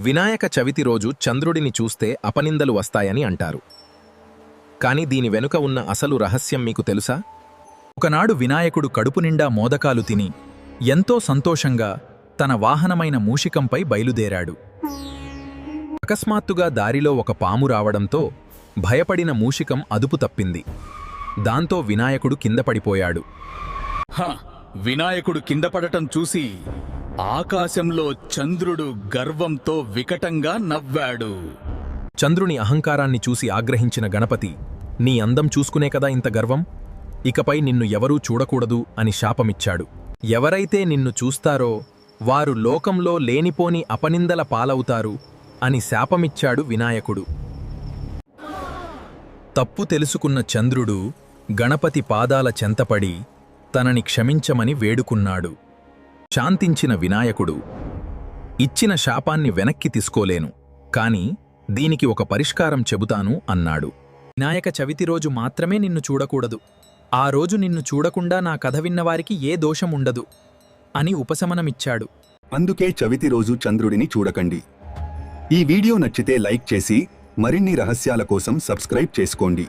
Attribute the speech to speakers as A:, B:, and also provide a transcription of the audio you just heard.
A: వినాయక చవితి రోజు చంద్రుడిని చూస్తే అపనిందలు వస్తాయని అంటారు. కాని దీని వెనుక ఉన్న అసలు రహస్యం మీకు తెలుసా?
B: ఒకనాడు వినాయకుడు కడుపు నిండా మోదకాలు తిని ఎంతో సంతోషంగా తన వాహనమైన మూషికంపై బయలుదేరాడు. అకస్మాత్తుగా దారిలో ఒక పాము రావడంతో భయపడిన మూషికం అదుపు తప్పింది. దాంతో వినాయకుడు కింద పడిపోయాడు.
C: వినాయకుడు కింద పడటం చూసి ఆకాశంలో చంద్రుడు గర్వంతో వికటంగా నవ్వాడు.
A: చంద్రుని అహంకారాన్ని చూసి ఆగ్రహించిన గణపతి, నీ అందం చూసుకునే కదా ఇంత గర్వం, ఇకపై నిన్ను ఎవరూ చూడకూడదు అని శాపమిచ్చాడు. ఎవరైతే నిన్ను చూస్తారో వారు లోకంలో లేనిపోని అపనిందల పాలవుతారు అని శాపమిచ్చాడు వినాయకుడు. తప్పు తెలుసుకున్న చంద్రుడు గణపతి పాదాల చెంతపడి తనని క్షమించమని వేడుకున్నాడు. శాంతించిన వినాయకుడు, ఇచ్చిన శాపాన్ని వెనక్కి తీసుకోలేను, కాని దీనికి ఒక పరిష్కారం చెబుతాను అన్నాడు.
B: వినాయక చవితి రోజు మాత్రమే నిన్ను చూడకూడదు. ఆ రోజు నిన్ను చూడకుండా నా కథ విన్నవారికి ఏ దోషం ఉండదు అని ఉపశమనమిచ్చాడు.
D: అందుకే చవితి రోజు చంద్రుడిని చూడకండి. ఈ వీడియో నచ్చితే లైక్ చేసి మరిన్ని రహస్యాల కోసం సబ్స్క్రైబ్ చేసుకోండి.